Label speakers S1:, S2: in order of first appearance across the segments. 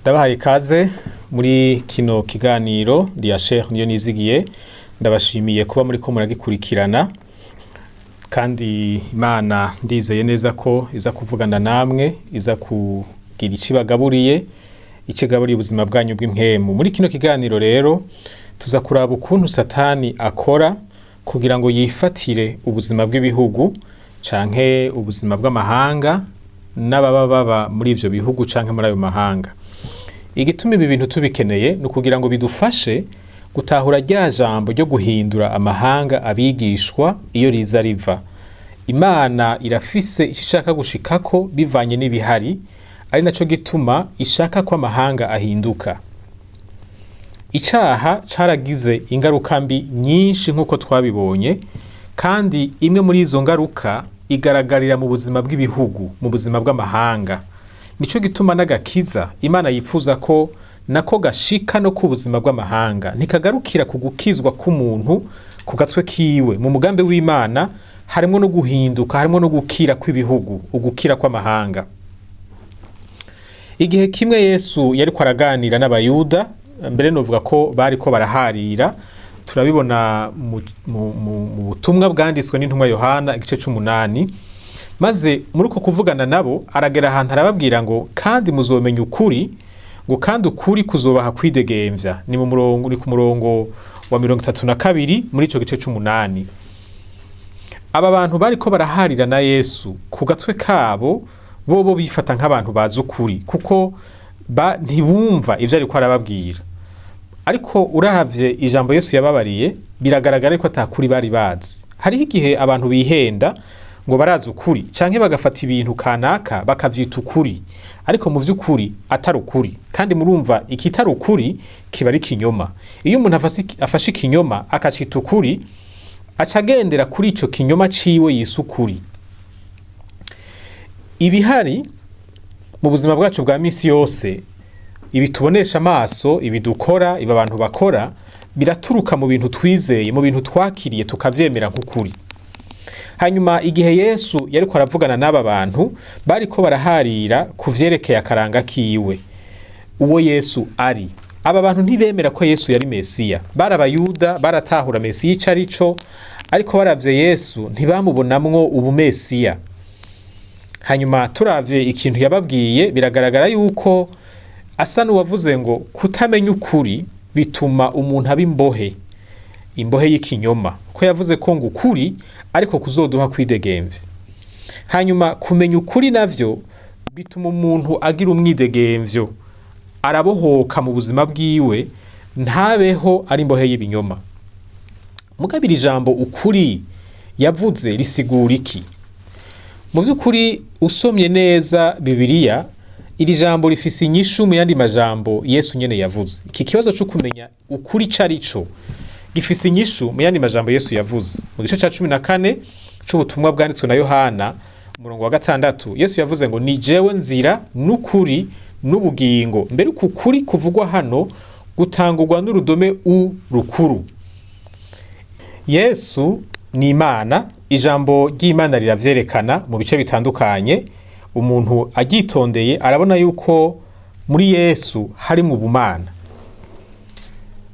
S1: Ndabahaye ikaze muri kino kiganiro ndi Acher NIYONIZIGIYE. Ndabashimiye kuba muri ko muragikurikirana, kandi Imana ndizeye neza ko iza kuvugana namwe, iza kugira icibagaburiye, ikigaburiye ubuzima bwanyu bw'impwemu. Muri kino kiganiro rero tuza kuraba ukuntu Satani akora kugira ngo yifatire ubuzima bw'ibihugu canke ubuzima bw'amahanga n'ababa muri ivyo bihugu canke muri ayo mahanga. Igituma ibi bintu tubikeneye ni ukugira ngo bidufashe gutahura rya jambo ryo guhindura amahanga abigishwa iyo riza riva. Imana irafise ishaka gushikako bivanye n'ibihari, ari naco gituma ishaka ko amahanga ahinduka. Icaha caragize ingaruka mbi nyinshi nk'uko twabibonye, kandi imwe muri izo ngaruka igaragarira mu buzima bw'ibihugu, mu buzima bw'amahanga. Nico gituma n'agakiza Imana yifuza ko nako gashika no ku buzima bw'amahanga, ntikagarukira ku gukizwa k'umuntu ku gatwe kiwe. Mu mugambi w'Imana harimwo no guhinduka, harimwo no gukira kw'ibihugu, ugukira kw'amahanga. Igihe kimwe Yesu yariko araganira n'abayuda, mbere novuga ko bariko baraharira, turabibona mu butumwa bwanditswe n'intumwa Yohana igice 8. Maze muri uko kuvugana nabo aragera ahantu arababwira ngo kandi muzomenya ukuri, ngo kandi ukuri kuzobaha kwidegemvya. Ni ku murongo wa 32 muri ico gice 8. Aba bantu bariko baraharira na Yesu ku gatwe kabo, bobo bifata nk'abantu bazi ukuri kuko ntibumva ivyo ariko arababwira. Ariko uravye ijambo Yesu yababariye biragaragara ko atakuri bari bazi. Hariho igihe abantu bihenda ngo barazi ukuri canke bagafata ibintu kanaka bakavyita ukuri, ariko mu vy'ukuri atari ukuri. Kandi murumva ikitari ukuri kiba ari kinyoma. Iyo umuntu afashe ikinyoma akacita ukuri, acagendera kuri ico kinyoma ciwe yise ukuri. Ibihari mu buzima bwacu bwa misi yose, ibi tubonesha amaso, ibi dukora, ibi abantu bakora, biraturuka mu bintu twizeye, mu bintu twakiriye tukavyemera nk'ukuri. Hanyuma igihe Yesu yariko aravugana n'aba bantu bariko baraharira kuvyerekeye akaranga kiwe, uwo Yesu ari. Aba bantu ntibemera ko Yesu yari Mesiya. Barabayuda, baratahura Mesiya ico arico, ariko baravye Yesu ntibamubonamwo ubumesiya. Hanyuma turavye ikintu yababwiye, biragaragara yuko asa n'uwavuze ngo kutamenya ukuri bituma umuntu aba imbohe y'ikinyoma. Ko yavuze ko ngo ukuri ariko kuzoduha kwidegemvya. Hanyuma kumenya ukuri navyo bituma umuntu agira umwidegemvyo, arabohoka mu buzima bwiwe, ntabeho ari imbohe y'ibinyoma. Mugabira ijambo ukuri yavuze risigura iki? Mu vy'ukuri usomye neza Bibiliya, iri jambo rifise inyishu mu yandi majambo Yesu nyene yavuze. Iki kibazo cyo kumenya ukuri carico gifise inyishu mu yandi majambo Yesu yavuze. Mu gice ca 14 c'ubutumwa bwanditswe na Yohana umurongo wa 6, Yesu yavuze ngo ni jewe nzira n'ukuri n'ubugingo. Mbere uku kuri kuvugwa hano gutangurwa n'urudome u rukuru. Yesu ni Imana, ijambo ry'Imana riravyerekana mu bice bitandukanye. Umuntu agitondeye arabona yuko muri Yesu harimwo ubumana.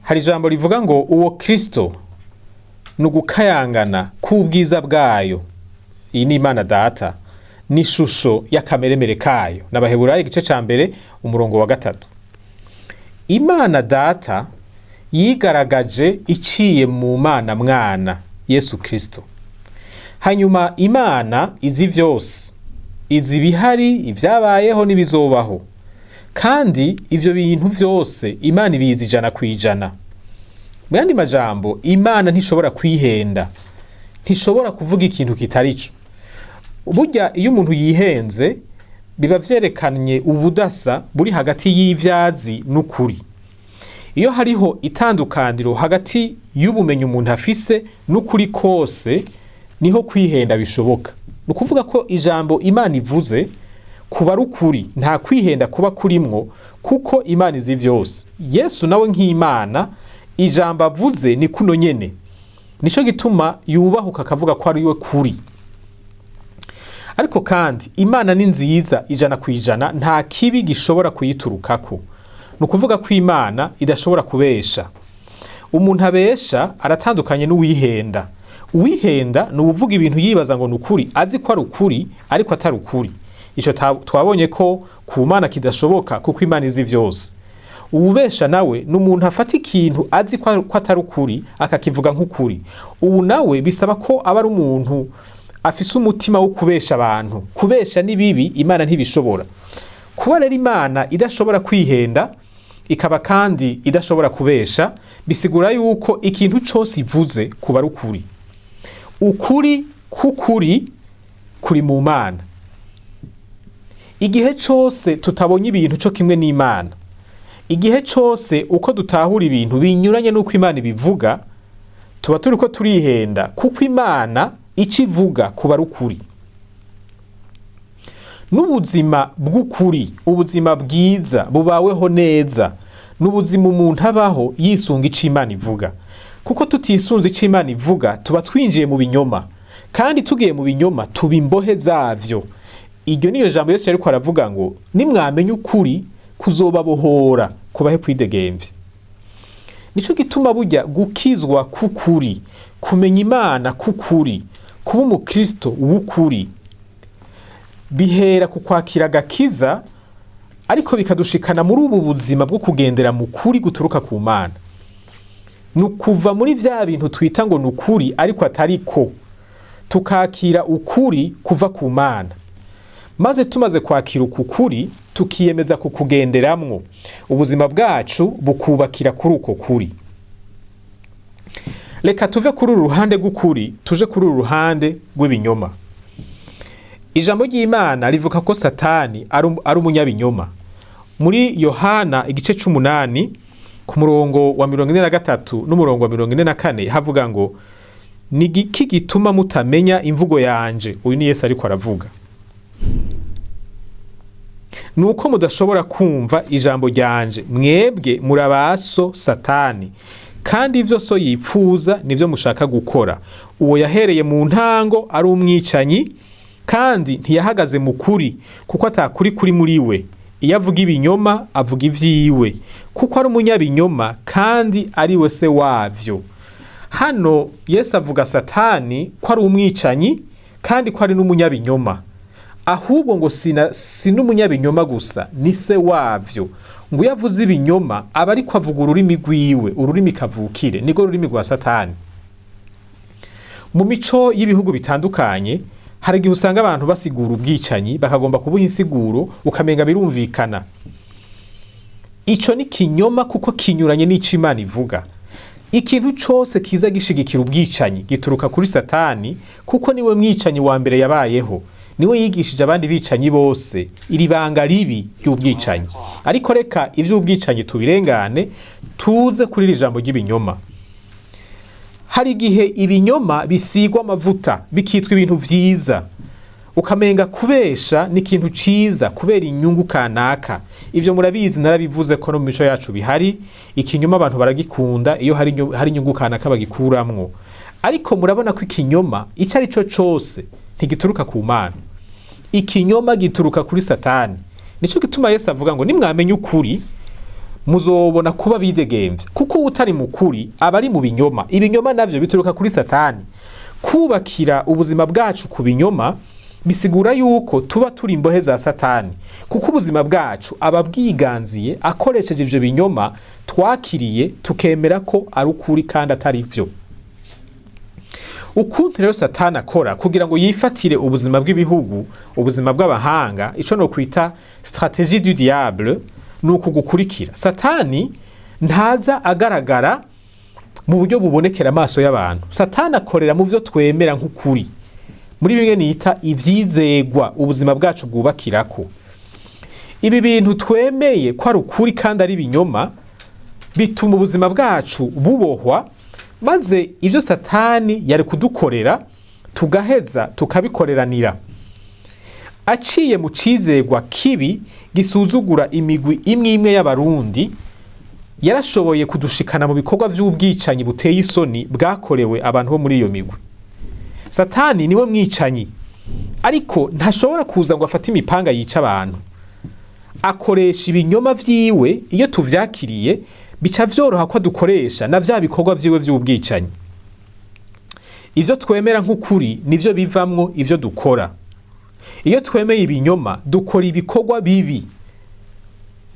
S1: Hari ijambo rivuga ngo uwo Kristo nugukayangana k'ubwiza bwayo. Iyi ni Imana Data, ni shusho y'akameremere kayo. N'Abaheburayo igice ca 1 umurongo wa 3. Imana Data yigaragaje iciye mu Mana Mwana Yesu Kristo. Hanyuma Imana izi vyose, izi bihari, ivyabayeho n'ibizobaho, kandi ivyo bintu vyose Imana ibizi 100%. Mu yandi majambo, Imana ntishobora kwihenda, ntishobora kuvuga ikintu kitarico. Burya iyo umuntu yihenze biba vyerekanye ubudasa buri hagati y'ivyazi n'ukuri. Iyo hariho itandukaniro hagati y'ubumenyi umuntu afise n'ukuri kose, niho kwihenda bishoboka. Nukuvuga ko ijambo Imana ivuze kuba rukuri, nta kwihenda kuba kurimwo, kuko Imana izi vyose. Yesu nawe nk'Imana, ijambo avuze ni kuno nyene. Nico gituma yubahuka akavuga ko ari we kuri. Ariko kandi Imana ni nziza 100%, nta kibi gishobora kuyiturukako. nukuvuga ko Imana idashobora kubesha. Umuntu abesha aratandukanye n'uwihenda. Uwihenda ni uvuga ibintu yibaza ngo nukuri, azi ko ari ukuri ariko atari ukuri. Ico twabonye ko ku Mana kidashoboka kuko Imana izi vyose. Uwubesha nawe ni umuntu afata ikintu azi ko atari ukuri akakivuga nk'ukuri. Ubu nawe bisaba ko aba ari umuntu afise umutima wo kubesha abantu. Kubesha ni bibi, Imana ntibishobora. Kuba rero Imana idashobora kwihenda ikaba kandi idashobora kubesha, bisigura yuko ikintu cyose ivuze kuba ari ukuri. Ukuri k'ukuri kuri mu Mana. Igihe cyose tutabonye ibintu cyo kimwe n'Imana, igihe cyose uko dutahura ibintu binyuranye n'uko Imana ibivuga, tuba turi ko turihenda kuko Imana icyo ivuga kuba ari ukuri. N'ubuzima bw'ukuri, ubuzima bwiza bubaweho neza, n'ubuzima umuntu abaho yisunga icyo Imana ivuga. Kuko tutisunze icyo Imana ivuga tuba twinjiye mu binyoma, kandi tugiye mu binyoma tuba imbohe zavyo. Iryo niyo jambo Yesu yariko aravuga ngo nimwamenya ukuri kuzobabohora kubahe kwidegemvya. Nico gituma burya gukizwa k'ukuri, kumenya Imana k'ukuri, kuba umukristo w'ukuri, bihera ku kwakira agakiza, ariko bikadushikana muri ubu buzima bwo kugendera mu kuri guturuka ku Mana. Nukuva muri vya bintu twita ngo nukuri ariko atariko, tukakira ukuri kuva ku Mana. Maze tumaze kwakira ukukuri tukiyemeza kukugenderamwo, ubuzima bwacu bukubakira kuri uko kuri. Reka tuve kuri uru ruhande rw'ukuri tuje kuri uru ruhande rw'ibinyoma. Ijambo ry'Imana rivuga ko Satani ari umunyabinyoma. Muri Yohana igice 8 ku murongo wa 43 n'umurongo wa 44 havuga ngo ni iki gituma mutamenya imvugo yanje. Uyu ni Yesu ariko aravuga. Nuko mudashobora kumva ijambo ryanje, mwebwe murabaso Satani, kandi ivyo so yipfuza nivyo mushaka gukora. Uwo yahereye mu ntango ari umwicanyi, kandi ntiyahagaze mu kuri kuko atakuri kuri muri we. Iyo avuga ibinyoma avuga ivyiwe, kuko ari umunyabinyoma kandi ari we se wavyo. Hano Yesu avuga Satani ko ari umwicanyi kandi ko ari n'umunyabinyoma. Ahubwo ngo si n'umunyabinyoma gusa, ni se wavyo. Ngo yavuze ibinyoma aba ariko avuga ururimi rwiwe, ururimi kavukire, niko rurimi rwa Satani. Mu mico y'ibihugu bitandukanye hari igihe usanga abantu basigura ubwicanyi bakagomba kubuha insiguro ukamenga birumvikana. Ico ni kinyoma kuko kinyuranye n'ico Imana ivuga. Ikintu cyose kiza gishigikira ubwicanyi gituruka kuri Satani, kuko niwe mwicanyi wa mbere yabayeho. Niwe yigishije abandi bicanyi bose iri banga ribi ry'ubwicanyi. Ariko reka ivy'ubwicanyi tubirengane tuze kuri iri jambo ry'ibinyoma. Hari igihe ibinyoma bisigwa amavuta bikitwa ibintu vyiza, ukamenga kubesha ni ikintu ciza kubera inyungu kanaka. Ivyo murabizi narabivuze ko no mu mico yacu bihari. Ikinyoma abantu baragikunda iyo hari inyungu kanaka bagikuramwo. Ariko murabona ko ikinyoma ico ari cyo cyose ntigituruka ku Mana. Ikinyoma gituruka kuri Satani. Nico gituma Yesu avuga ngo nimwamenye ukuri muzobona kuba bidegemvye, kuko utari mu kuri aba ari mu binyoma. Ibinyoma navyo bituruka kuri Satani. Kubakira ubuzima bwacu ku binyoma bisigura yuko tuba turi imbohe za Satani, kuko ubuzima bwacu aba bwiganziye akoresheje ivyo binyoma twakiriye tukemera ko ari ukuri kandi atari vyo. Ukuntu rero Satani akora kugira ngo yifatire ubuzima bw'ibihugu, ubuzima bw'abahanga, ico no kwita stratégie du diable, nuko gukurikira. Satani ntaza agaragara mu buryo bubonekera amaso y'abantu. Satani akorera mu vyo twemera nk'ukuri, muri bimwe nita ivyizegwa ubuzima bwacu bwubakirako. Ibi bintu twemeye ko ari ukuri kandi ari binyoma bituma ubuzima bwacu bubohwa, maze ivyo Satani yari kudukorera tugaheza tukabikoreranira. Aciye mu cizegwa kibi gisuzugura imigwi imwe imwe y'abarundi, yarashoboye kudushikana mu bikorwa vy'ubwicanyi buteye isoni bwakorewe abantu bo muri iyo migwi. Satani niwe mwicanyi, ariko ntashobora kuza ngo afate imipanga yica abantu. akoresha ibinyoma vyiwe. Iyo tuvyakiriye bica vyoroha ko dukoresha na vya bikorwa vyiwe vy'ubwicanyi. Ivyo twemera nk'ukuri nivyo bivamwo ivyo dukora. Iyo twemeye ibinyoma dukora ibikorwa bibi.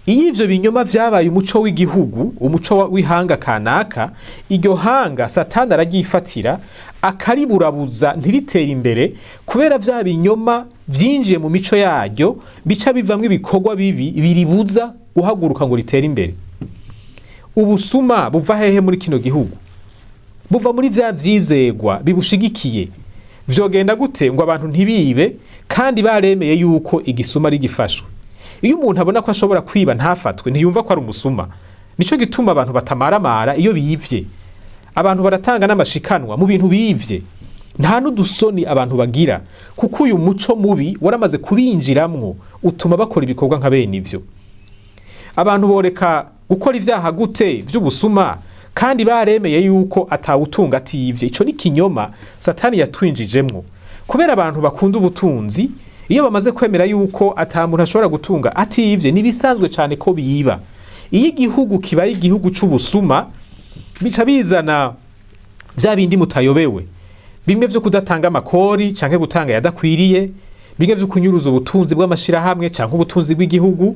S1: Iyo ivyo binyoma vyabaye umuco w'igihugu, umuco w'ihanga kanaka, iryo hanga Satani aragyifatira akariburabuza ntiritere imbere, kubera vya binyoma vyinjiye mu mico yaryo bica bivamwo ibikorwa bibi biribuza guhaguruka ngo ritere imbere. Ubusuma buva hehe muri kino gihugu? Buva muri vya vyizegwa bibushigikiye. Vyogenda gute ngo abantu ntibibe kandi baremeye yuko igisuma ari gifashwe? Iyo umuntu abona ko ashobora kwiba ntafatwe ntiyumva ko ari umusuma. Nico gituma abantu batamaramara iyo bivye. Abantu baratanga n'amashikanwa mu bintu bivye. Nta n'udusoni abantu bagira, kuko uyu muco mubi waramaze kubinjiramwo utuma bakora ibikorwa nka bene ivyo. Abantu boreka gukora ivyaha gute vy'ubusuma kandi baremeye yuko atawutunga ativye? Ico ni kinyoma Satani yatwinjijemwo. Kubera abantu bakunda ubutunzi, iyo bamaze kwemera yuko atamuntu ashobora gutunga ativye, nibisanzwe cyane ko biba. Iyo igihugu kibaye igihugu c'ubusuma, bica bizana vya bindi mutayobewe. Bimwe vyo kudatanga amakori canke gutanga yadakwiriye, bimwe vyo kunyuruza ubutunzi bw'amashirahamwe canke ubutunzi bw'igihugu,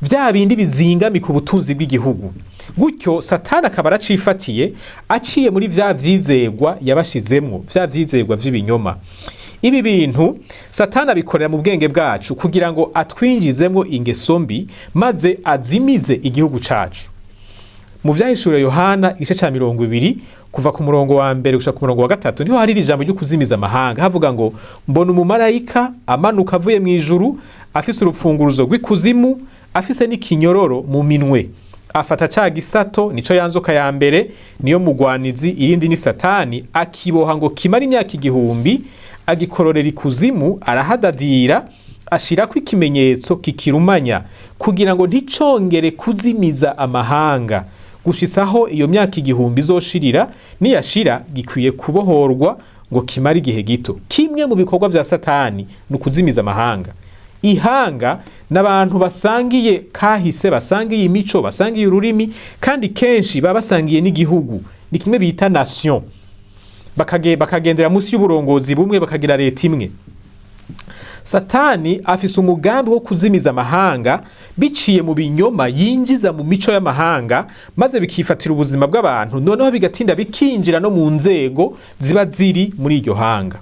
S1: vya bindi bizingamika ubutunzi bw'igihugu. Gutyo Satani akaba aracifatiye aciye muri vya vyizegwa yabashizemwo, vya vyizegwa vy'ibinyoma. Ibi bintu Satani abikorera mu bwenge bwacu kugira ngo atwinjizemwo ingeso mbi maze azimize igihugu cacu. Mu vyahishuriwe Yohana igice ca 20 kuva ku murongo wa mbere gushika ku murongo wa 3 niho hari ijambo ryo kuzimiza amahanga, havuga ngo mbona umumarayika amanuka avuye mu ijuru afise urupfunguruzo rw'ikuzimu, afise n'ikinyororo mu minwe. Afata ca gisato, nico yanzoka ya mbere, niyo mugwanizi, irindi ni Satani, akiboha ngo kimara imyaka 1000, agikororera ikuzimu, arahadadira, ashirako ikimenyetso kikirumanya kugira ngo nticongere kuzimiza amahanga, gushitsaho iyo myaka 1000 izoshirira. Niyashira gikwiye kubohorwa ngo kimara igihe gito. Kimwe mu bikorwa vya Satani ni ukuzimiza amahanga. Ihanga n'abantu basangiye kahise, basangiye imico, basangiye ururimi, kandi kenshi baba basangiye n'igihugu. Ni kimwe bita nation. Bakagendera musi y'uburongozi bumwe, bakagira leta imwe. Satani afise umugambi wo kuzimiza amahanga biciye mu binyoma yinjiza mu mico y'amahanga, maze bikifatira ubuzima bw'abantu, noneho bigatinda bikinjira no mu nzego ziba ziri muri iryo hanga.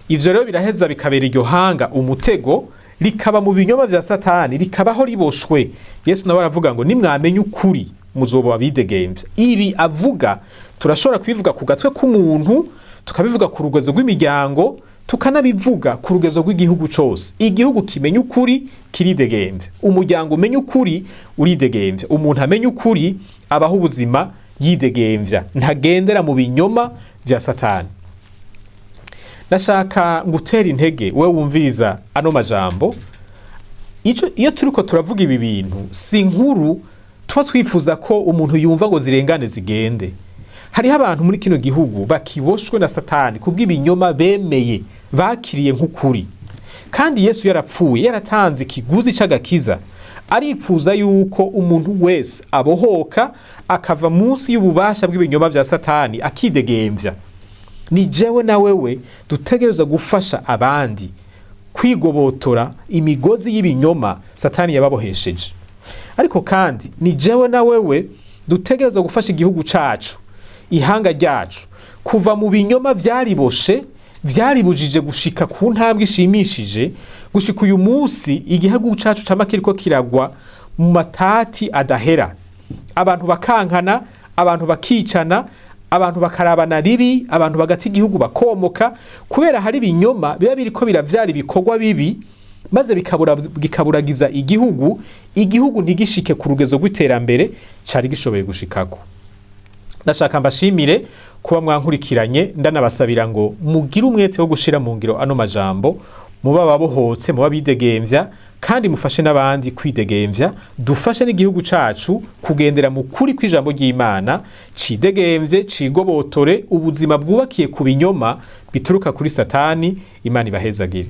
S1: Ivyo rero biraheza bikabera iryo hanga umutego, likaba mu binyoma vya Satani, likabaho liboshwe. Yesu nawe aravuga ngo nimwamenye ukuri muzoba abidegemvya. Ibi avuga turashobora kubivuga ku gatwe k'umuntu, tukabivuga ku rugezo rw'imiryango, tukanabivuga ku rugezo rw'igihugu cose. Igihugu kimenye ukuri kiridegemvya, umuryango umenye ukuri uridegemvya, umuntu amenye ukuri abaho ubuzima yidegemvya, ntagendera mu binyoma vya Satani. Nashaka ngutera intege we wumviriza ano majambo. Iyo turiko turavuga ibi bintu si nkuru tuba twifuza ko umuntu yumva ngo zirengane zigende. Hariho abantu muri kino gihugu bakiboshwe na Satani kubw'ibinyoma bemeye bakiriye nk'ukuri. Kandi Yesu yarapfuye, yaratanze ikiguzi c'agakiza. Aripfuza yuko umuntu wese abohoka akava munsi y'ububasha bw'ibinyoma vya Satani akidegemvya. Ni jewe na wewe dutegereza gufasha abandi kwigobotora imigozi y'ibinyoma Satani yababohesheje. Ariko kandi ni jewe na wewe dutegereza gufasha igihugu cacu, ihanga ryacu, kuva mu binyoma vyariboshe, vyaribujije gushika ku ntambwe ishimishije, gushika uyu munsi igihugu cacu camakiriko kiragwa mu matati adahera. Abantu bakankana, abantu bakicana, abantu bakarabana ribi, abantu bagati igihugu bakomoka, kubera hari binyoma biba biriko biravyara ibikorwa bibi, maze bikaburagiza igihugu ntigishike ku rugezo rw'iterambere cari gishoboye gushikako. Ndashaka mbashimire kuba mwankurikiranye, ndanabasabira ngo mugire umwete wo gushira mu ngiro ano majambo, muba babohotse, muba bidegemvya, kandi mufashe n'abandi kwidegemvya, dufashe n'igihugu cacu kugendera mu kuri kw'ijambo ry'Imana, cidegemvye, cigobotore ubuzima bwubakiye ku binyoma bituruka kuri Satani. Imana ibahezagire.